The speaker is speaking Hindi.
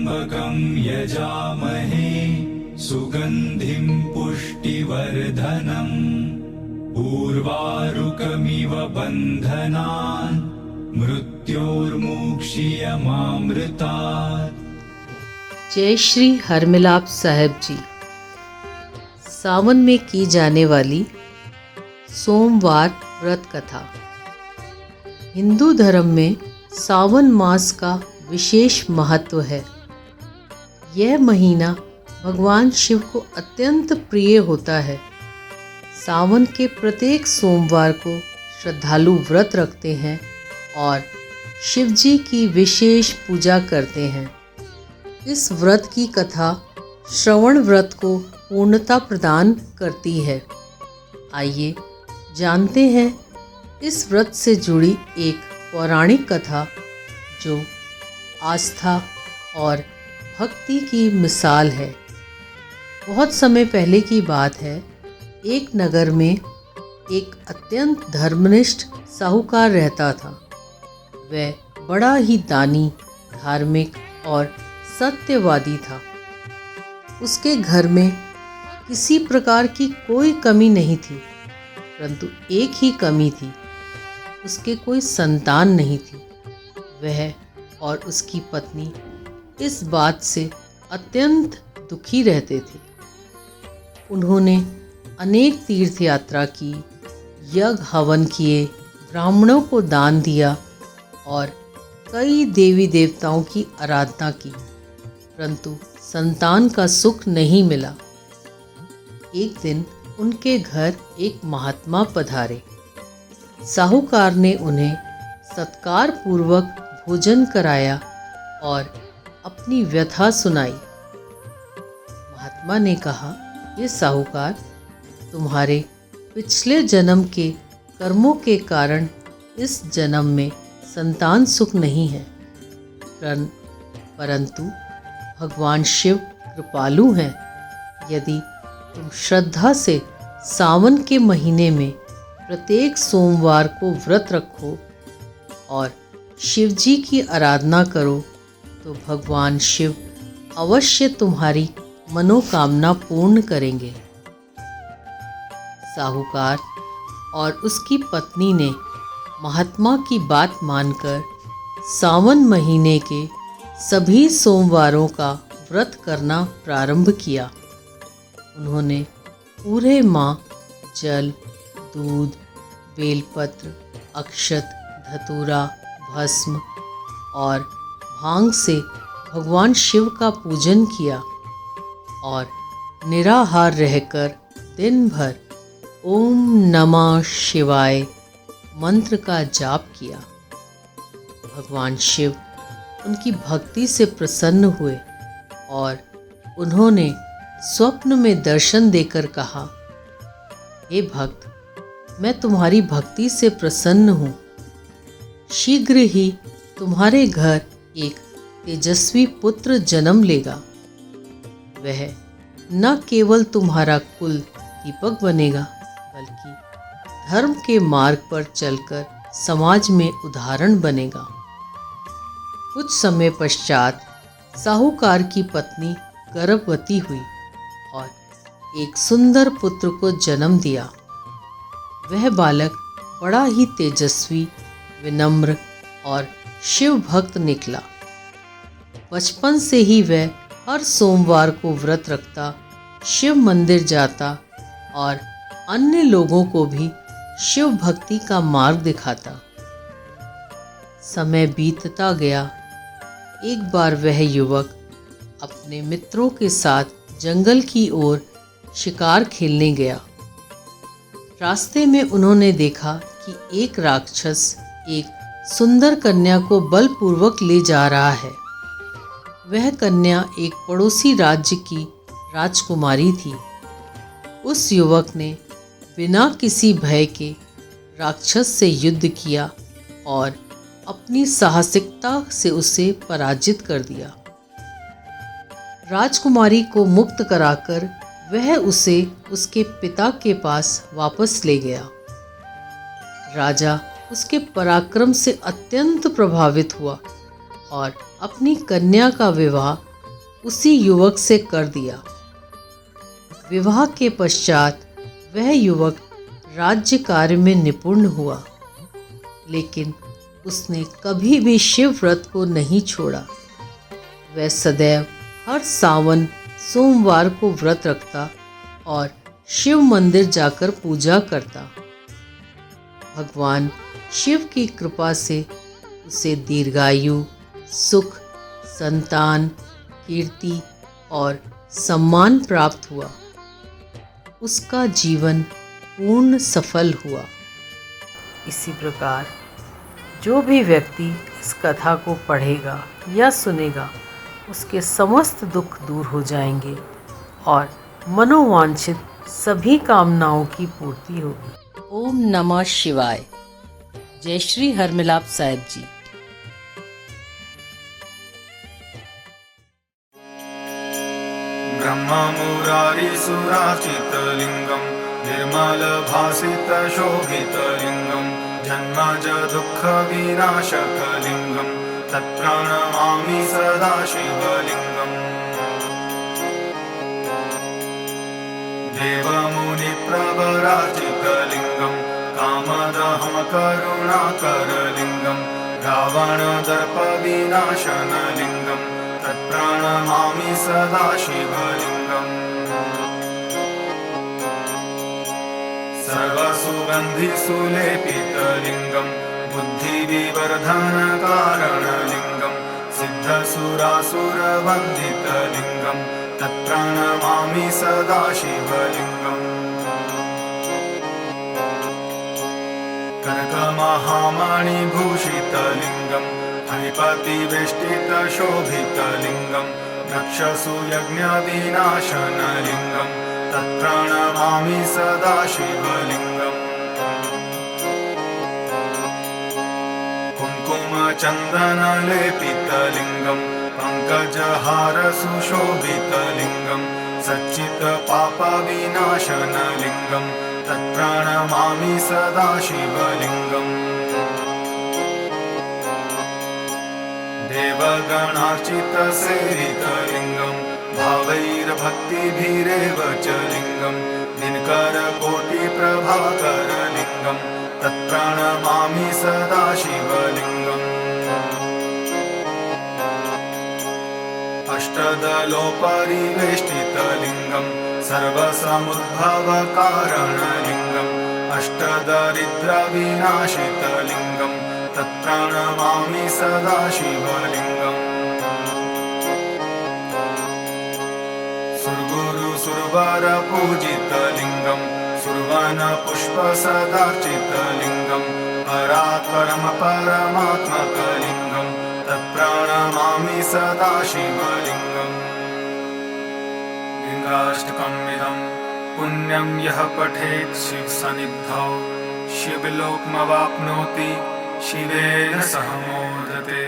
त्र्यम्बकं यजामहे सुगन्धिं पुष्टिवर्धनम् उर्वारुकमिव बन्धनान् मृत्योर्मुक्षीयमामृतात्। जय श्री हरमिलाप साहिब जी। सावन में की जाने वाली सोमवार व्रत कथा। हिंदू धर्म में सावन मास का विशेष महत्व है। यह महीना भगवान शिव को अत्यंत प्रिय होता है। सावन के प्रत्येक सोमवार को श्रद्धालु व्रत रखते हैं और शिव जी की विशेष पूजा करते हैं। इस व्रत की कथा श्रवण व्रत को पूर्णता प्रदान करती है। आइए जानते हैं इस व्रत से जुड़ी एक पौराणिक कथा जो आस्था और भक्ति की मिसाल है। बहुत समय पहले की बात है। एक नगर में एक अत्यंत धर्मनिष्ठ साहूकार रहता था। वह बड़ा ही दानी, धार्मिक और सत्यवादी था। उसके घर में किसी प्रकार की कोई कमी नहीं थी, परंतु एक ही कमी थी, उसके कोई संतान नहीं थी। वह और उसकी पत्नी इस बात से अत्यंत दुखी रहते थे। उन्होंने अनेक तीर्थ यात्रा की, यज्ञ हवन किए, ब्राह्मणों को दान दिया और कई देवी देवताओं की आराधना की, परंतु संतान का सुख नहीं मिला। एक दिन उनके घर एक महात्मा पधारे। साहूकार ने उन्हें सत्कार पूर्वक भोजन कराया और अपनी व्यथा सुनाई। महात्मा ने कहा, ये साहूकार, तुम्हारे पिछले जन्म के कर्मों के कारण इस जन्म में संतान सुख नहीं है, परंतु भगवान शिव कृपालु हैं। यदि तुम श्रद्धा से सावन के महीने में प्रत्येक सोमवार को व्रत रखो और शिव जी की आराधना करो तो भगवान शिव अवश्य तुम्हारी मनोकामना पूर्ण करेंगे। साहूकार और उसकी पत्नी ने महात्मा की बात मानकर सावन महीने के सभी सोमवारों का व्रत करना प्रारंभ किया। उन्होंने पूरे माह जल, दूध, बेलपत्र, अक्षत, धतूरा, भस्म और भांग से भगवान शिव का पूजन किया और निराहार रहकर दिन भर ओम नमः शिवाय मंत्र का जाप किया। भगवान शिव उनकी भक्ति से प्रसन्न हुए और उन्होंने स्वप्न में दर्शन देकर कहा, हे भक्त, मैं तुम्हारी भक्ति से प्रसन्न हूँ। शीघ्र ही तुम्हारे घर एक तेजस्वी पुत्र जन्म लेगा। वह न केवल तुम्हारा कुल दीपक बनेगा, बल्कि धर्म के मार्ग पर चलकर समाज में उदाहरण बनेगा। कुछ समय पश्चात साहूकार की पत्नी गर्भवती हुई और एक सुंदर पुत्र को जन्म दिया। वह बालक बड़ा ही तेजस्वी, विनम्र और शिव भक्त निकला। बचपन से ही वह हर सोमवार को व्रत रखता, शिव मंदिर जाता और अन्य लोगों को भी शिव भक्ति का मार्ग दिखाता। समय बीतता गया। एक बार वह युवक अपने मित्रों के साथ जंगल की ओर शिकार खेलने गया। रास्ते में उन्होंने देखा कि एक राक्षस एक सुंदर कन्या को बलपूर्वक ले जा रहा है। वह कन्या एक पड़ोसी राज्य की राजकुमारी थी। उस युवक ने बिना किसी भय के राक्षस से युद्ध किया और अपनी साहसिकता से उसे पराजित कर दिया। राजकुमारी को मुक्त कराकर वह उसे उसके पिता के पास वापस ले गया। राजा उसके पराक्रम से अत्यंत प्रभावित हुआ और अपनी कन्या का विवाह उसी युवक से कर दिया। विवाह के पश्चात वह युवक राज्य कार्य में निपुण हुआ, लेकिन उसने कभी भी शिव व्रत को नहीं छोड़ा। वह सदैव हर सावन सोमवार को व्रत रखता और शिव मंदिर जाकर पूजा करता। भगवान शिव की कृपा से उसे दीर्घायु, सुख, संतान, कीर्ति और सम्मान प्राप्त हुआ। उसका जीवन पूर्ण सफल हुआ। इसी प्रकार जो भी व्यक्ति इस कथा को पढ़ेगा या सुनेगा, उसके समस्त दुख दूर हो जाएंगे और मनोवांछित सभी कामनाओं की पूर्ति होगी। ओम नमः शिवाय। जय श्री हरमिलाप साहिब जी। ब्रह्ममुरारिसुराचितलिङ्गं निर्मलभासितशोभितलिङ्गं जन्मज दुःखविनाशकलिङ्गं तत्प्रणमामि सदा शिवलिङ्गम्। देवमुनिप्रवराजितलिङ्गं कामदहं करुणाकरलिङ्गं रावणदर्पविनाशनलिङ्गं तत्प्रणमामि सदा शिवलिङ्गम्। सर्वसुगन्धिसुलेपितलिङ्गं बुद्धिविवर्धनकारणलिङ्गं सिद्धसुरासुरवन्दितलिङ्गं तत्प्रणमामि सदा शिवलिङ्गम्। कनकमहामणिभूषितलिङ्गं फणिपतिवेष्टितशोभितलिङ्गं रक्षसुयज्ञविनाशनलिङ्गं तत्प्रणमामि सदा शिवलिङ्गम्। कुङ्कुमचन्दनलेपितलिङ्गं पङ्कजहारसुशोभितलिङ्गं सच्चित्पापविनाशनलिङ्गं तत्प्रणमामि सदा शिवलिङ्गम्। देवगणार्चितसेवितलिङ्गं भावैर्भक्तिभिरेव च लिङ्गं दिनकरकोटिप्रभाकरलिङ्गं तत्प्रणमामि सदा शिवलिङ्गम्। अष्टदलोपरिवेष्टितलिङ्गं सर्वसमुद्भवकारणलिङ्गम् अष्टदरिद्रविनाशितलिङ्गं तत्प्रणमामि सदा शिवलिङ्गम्। सुरगुरुसुरवरपूजितलिङ्गं सुरवनपुष्पसदार्चितलिङ्गं परात्परं परमात्मकलिङ्गं तत्प्रणमामि सदा शिवलिङ्गम्। लिङ्गाष्टकमिदं पुण्यं यः पठेत् शिवसन्निधौ शिवलोकमवाप्नोति शिवेन सह मोदते।